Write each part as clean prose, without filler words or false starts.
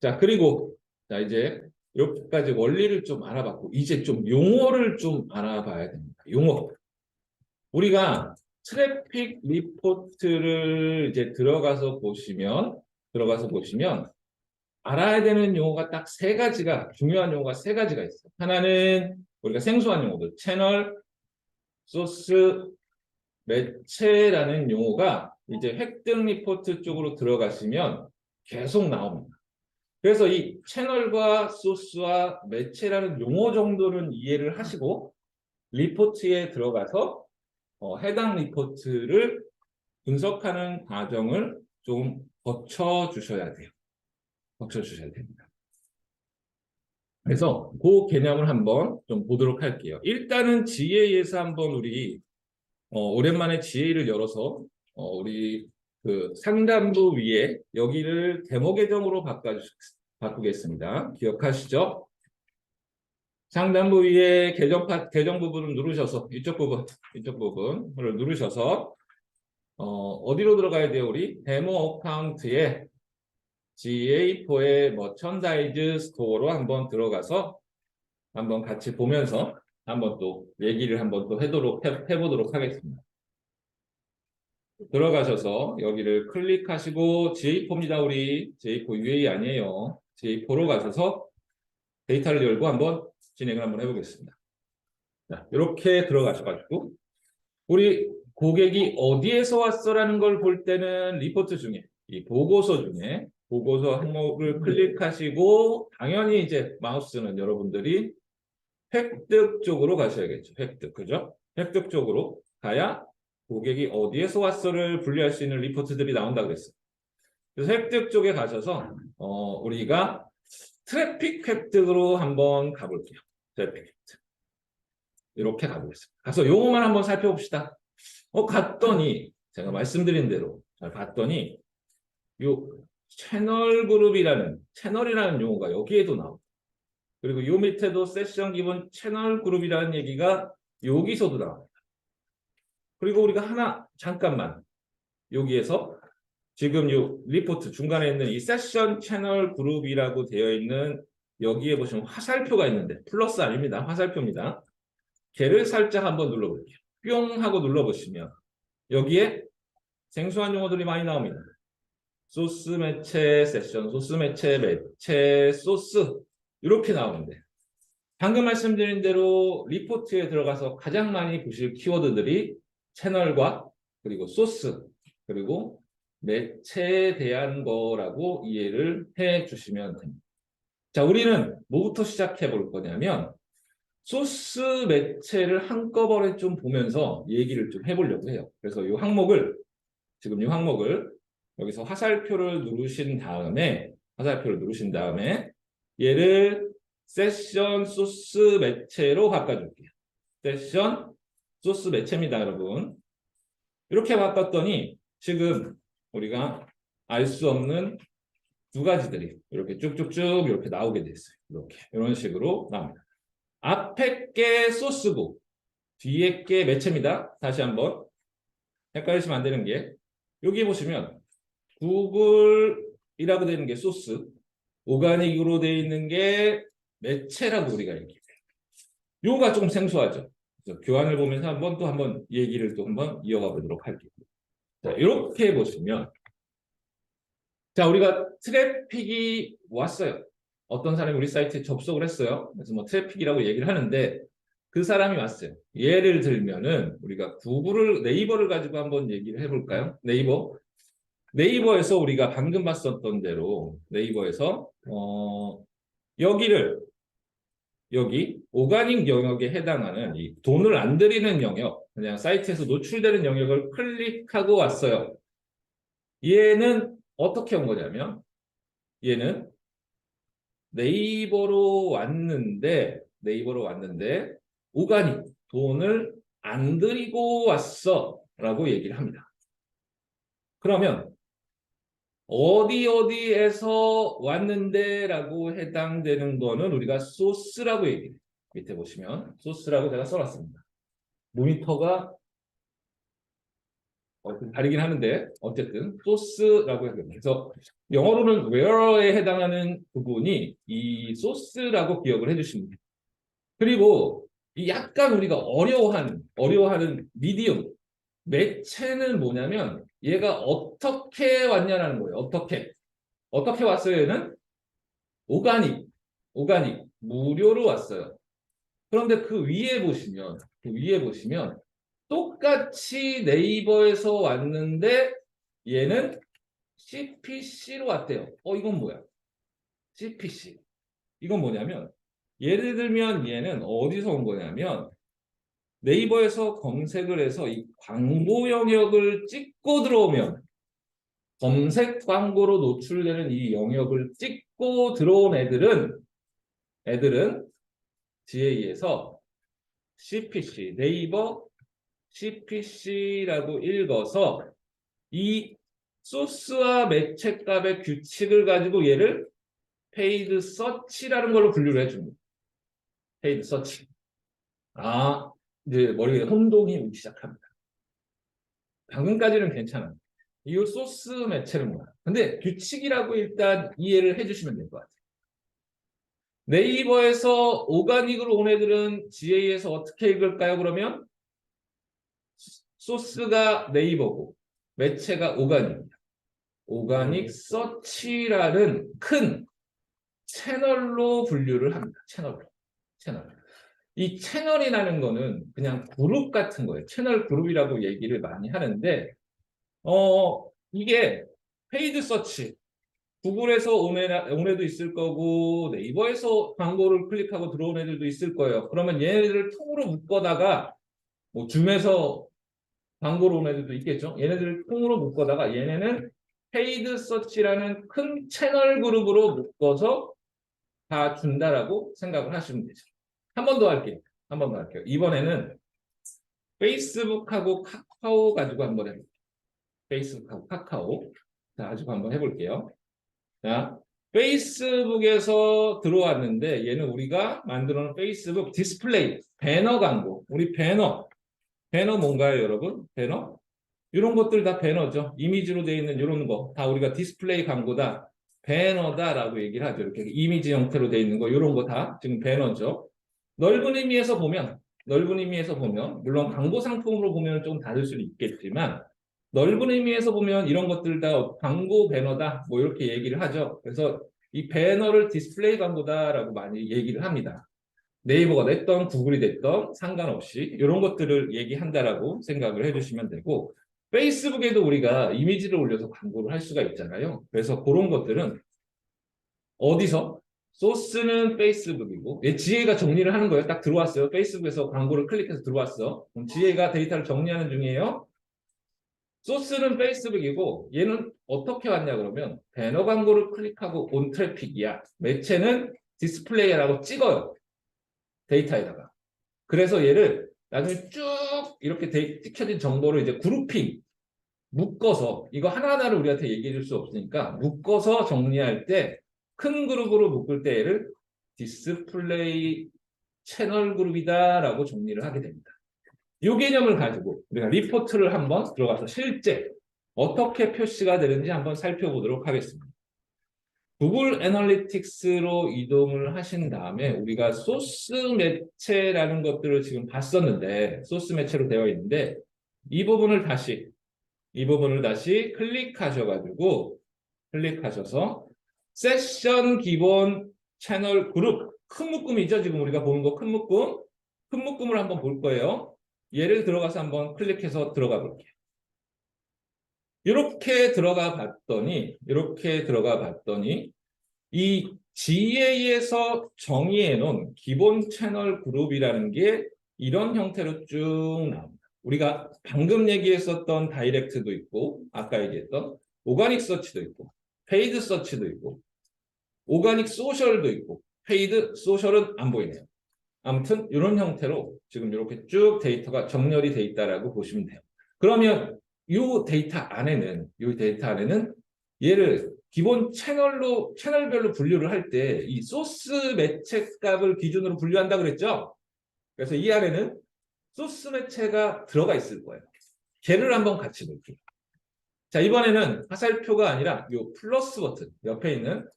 자, 그리고 자 이제 여기까지 원리를 좀 알아봤고 이제 좀 용어를 좀 알아봐야 됩니다. 용어. 우리가 트래픽 리포트를 이제 들어가서 보시면 알아야 되는 용어가 딱 세 가지가 중요한 용어가 세 가지가 있어요. 하나는 우리가 생소한 용어들 채널, 소스, 매체라는 용어가 이제 획득 리포트 쪽으로 들어가시면 계속 나옵니다. 그래서 이 채널과 소스와 매체라는 용어 정도는 이해를 하시고 리포트에 들어가서 해당 리포트를 분석하는 과정을 좀 거쳐 주셔야 돼요. 거쳐 주셔야 됩니다. 그래서 그 개념을 한번 좀 보도록 할게요. 일단은 GA에서 한번 우리 오랜만에 GA를 열어서 우리 그 상단부 위에 여기를 데모 계정으로 바꾸겠습니다. 기억하시죠? 상단부 위에 계정 부분을 누르셔서 이쪽 부분을 누르셔서 어디로 들어가야 돼요? 우리 데모 어카운트에 GA4의 머천다이즈 스토어로 한번 들어가서 한번 같이 보면서 한번 또 얘기를 한번 또 해보도록 하겠습니다. 들어가셔서 여기를 클릭하시고 GA4입니다. 우리 GA4 UA 아니에요. GA4로 가셔서 데이터를 열고 한번 진행을 한번 해보겠습니다. 자, 이렇게 들어가셔가지고 우리 고객이 어디에서 왔어라는 걸 볼 때는 리포트 중에 이 보고서 중에 보고서 항목을 클릭하시고 당연히 이제 마우스는 여러분들이 획득 쪽으로 가셔야겠죠. 획득, 그죠? 획득 쪽으로 가야 고객이 어디에서 왔어를 분리할 수 있는 리포트들이 나온다고 그랬어요. 그래서 획득 쪽에 가셔서 우리가 트래픽 획득으로 한번 가볼게요. 트래픽 획득. 이렇게 가보겠습니다. 가서 용어만 한번 살펴봅시다. 갔더니 제가 말씀드린 대로 잘 봤더니 요 채널이라는 용어가 여기에도 나옵니다. 그리고 요 밑에도 세션 기본 채널 그룹이라는 얘기가 여기서도 나옵니다. 그리고 우리가 하나 잠깐만 여기에서 지금 요 리포트 중간에 있는 이 세션 채널 그룹이라고 되어 있는 여기에 보시면 화살표가 있는데 플러스 아닙니다. 화살표입니다. 걔를 살짝 한번 눌러볼게요. 뿅 하고 눌러보시면 여기에 생소한 용어들이 많이 나옵니다. 소스 매체 세션, 소스 매체 소스 이렇게 나오는데 방금 말씀드린 대로 리포트에 들어가서 가장 많이 보실 키워드들이 채널과 그리고 소스 그리고 매체에 대한 거라고 이해를 해 주시면 됩니다. 자, 우리는 뭐부터 시작해 볼 거냐면 소스 매체를 한꺼번에 좀 보면서 얘기를 좀 해보려고 해요. 그래서 이 항목을 여기서 화살표를 누르신 다음에 얘를 세션 소스 매체로 바꿔줄게요. 세션 소스 매체입니다, 여러분. 이렇게 바꿨더니 지금 우리가 알 수 없는 두 가지들이 이렇게 쭉쭉쭉 이렇게 나오게 됐어요. 이렇게 이런 식으로 나옵니다. 앞에 게 소스고 뒤에 게 매체입니다. 다시 한번 헷갈리시면 안 되는 게 여기 보시면 구글이라고 되는 게 소스, 오가닉으로 되어 있는 게 매체라고 우리가 얘기해요. 요가 조금 생소하죠. 그래서 교환을 보면서 한번 얘기를 또 한번 이어가 보도록 할게요. 자, 이렇게 보시면 자, 우리가 트래픽이 왔어요. 어떤 사람이 우리 사이트에 접속을 했어요. 그래서 뭐 트래픽이라고 얘기를 하는데 그 사람이 왔어요. 예를 들면은 우리가 네이버를 가지고 한번 얘기를 해볼까요? 네이버에서 우리가 방금 봤었던 대로 네이버에서 여기 오가닉 영역에 해당하는 이 돈을 안 들이는 영역, 그냥 사이트에서 노출되는 영역을 클릭하고 왔어요. 얘는 어떻게 온 거냐면 얘는 네이버로 왔는데 오가닉 돈을 안 들이고 왔어 라고 얘기를 합니다. 그러면 어디에서 왔는데 라고 해당되는 거는 우리가 소스라고 얘기해요. 밑에 보시면 소스라고 제가 써놨습니다. 모니터가 다르긴 하는데 어쨌든 소스라고 해요. 그래서 영어로는 where에 해당하는 부분이 이 소스라고 기억을 해주시면 돼요. 그리고 이 약간 우리가 어려워하는 미디움 매체는 뭐냐면 얘가 어떻게 왔냐라는 거예요. 어떻게 왔어요? 얘는 오가닉 무료로 왔어요. 그런데 그 위에 보시면 똑같이 네이버에서 왔는데 얘는 CPC로 왔대요. 이건 뭐야? CPC. 이건 뭐냐면 예를 들면 얘는 어디서 온 거냐면 네이버에서 검색을 해서 이 광고 영역을 찍고 들어오면 검색 광고로 노출되는 이 영역을 찍고 들어온 애들은 GA에서 CPC, 네이버 CPC라고 읽어서 이 소스와 매체값의 규칙을 가지고 얘를 페이드 서치라는 걸로 분류를 해줍니다. 페이드 서치. 이제 머리에 혼동이 오기 시작합니다. 방금까지는 괜찮아요. 이 소스 매체는 뭐야? 근데 규칙이라고 일단 이해를 해주시면 될 것 같아요. 네이버에서 오가닉으로 온 애들은 GA에서 어떻게 읽을까요? 그러면 소스가 네이버고 매체가 오가닉입니다. 오가닉 서치라는 큰 채널로 분류를 합니다. 채널. 이 채널이라는 거는 그냥 그룹 같은 거예요. 채널 그룹이라고 얘기를 많이 하는데 이게 페이드 서치 구글에서 온 애도 있을 거고 네이버에서 광고를 클릭하고 들어온 애들도 있을 거예요. 그러면 얘네들을 통으로 묶어다가 뭐 줌에서 광고로 온 애들도 있겠죠. 얘네들을 통으로 묶어다가 얘네는 페이드 서치라는 큰 채널 그룹으로 묶어서 다 준다라고 생각을 하시면 되죠. 한 번 더 할게요. 이번에는 페이스북하고 카카오 가지고 한번 해볼게요. 페이스북하고 카카오 가지고 한번 해볼게요. 자, 페이스북에서 들어왔는데 얘는 우리가 만들어 놓은 페이스북 디스플레이 배너 광고. 우리 배너 뭔가요, 여러분? 배너? 이런 것들 다 배너죠. 이미지로 되어 있는 이런 거 다 우리가 디스플레이 광고다, 배너다라고 얘기를 하죠. 이렇게 이미지 형태로 되어 있는 거 이런 거 다 지금 배너죠. 넓은 의미에서 보면 물론 광고 상품으로 보면 좀 다를 수는 있겠지만 넓은 의미에서 보면 이런 것들 다 광고 배너다 뭐 이렇게 얘기를 하죠. 그래서 이 배너를 디스플레이 광고다라고 많이 얘기를 합니다. 네이버가 됐던 구글이 됐던 상관없이 이런 것들을 얘기한다라고 생각을 해주시면 되고 페이스북에도 우리가 이미지를 올려서 광고를 할 수가 있잖아요. 그래서 그런 것들은 어디서? 소스는 페이스북이고 GA가 정리를 하는 거예요. 딱 들어왔어요. 페이스북에서 광고를 클릭해서 들어왔어. 그럼 GA가 데이터를 정리하는 중이에요. 소스는 페이스북이고 얘는 어떻게 왔냐 그러면 배너 광고를 클릭하고 온 트래픽이야. 매체는 디스플레이라고 찍어요. 데이터에다가. 그래서 얘를 나중에 쭉 이렇게 찍혀진 정보를 이제 그룹핑 묶어서 이거 하나하나를 우리한테 얘기해 줄 수 없으니까 묶어서 정리할 때 큰 그룹으로 묶을 때 얘를 디스플레이 채널 그룹이다라고 정리를 하게 됩니다. 이 개념을 가지고 우리가 리포트를 한번 들어가서 실제 어떻게 표시가 되는지 한번 살펴보도록 하겠습니다. 구글 애널리틱스로 이동을 하신 다음에 우리가 소스 매체라는 것들을 지금 봤었는데 소스 매체로 되어 있는데 이 부분을 다시 클릭하셔서 세션 기본 채널 그룹 큰 묶음이죠. 지금 우리가 보는 거 큰 묶음을 한번 볼 거예요. 얘를 들어가서 한번 클릭해서 들어가 볼게요. 이렇게 들어가 봤더니 이 GA에서 정의해 놓은 기본 채널 그룹이라는 게 이런 형태로 쭉 나옵니다. 우리가 방금 얘기했었던 다이렉트도 있고 아까 얘기했던 오가닉 서치도 있고 페이드 서치도 있고 오가닉 소셜도 있고 페이드 소셜은 안 보이네요. 아무튼 이런 형태로 지금 이렇게 쭉 데이터가 정렬이 돼 있다라고 보시면 돼요. 그러면 이 데이터 안에는 얘를 기본 채널별로 분류를 할 때 이 소스 매체 값을 기준으로 분류한다 그랬죠? 그래서 이 안에는 소스 매체가 들어가 있을 거예요. 걔를 한번 같이 볼게요. 자, 이번에는 화살표가 아니라 요 플러스 버튼 옆에 있는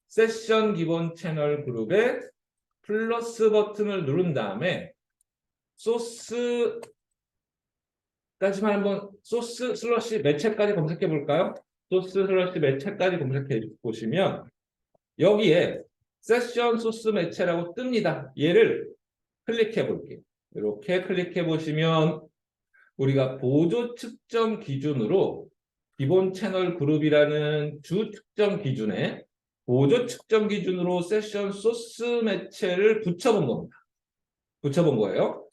세션 기본 채널 그룹에 플러스 버튼을 누른 다음에 소스까지만 한번 소스 슬러시 매체까지 검색해 볼까요? 소스 슬러시 매체까지 검색해 보시면 여기에 세션 소스 매체라고 뜹니다. 얘를 클릭해 볼게요. 이렇게 클릭해 보시면 우리가 보조 측정 기준으로 기본 채널 그룹이라는 주 측정 기준에 보조 측정 기준으로 세션 소스 매체를 붙여본 겁니다. 붙여본 거예요.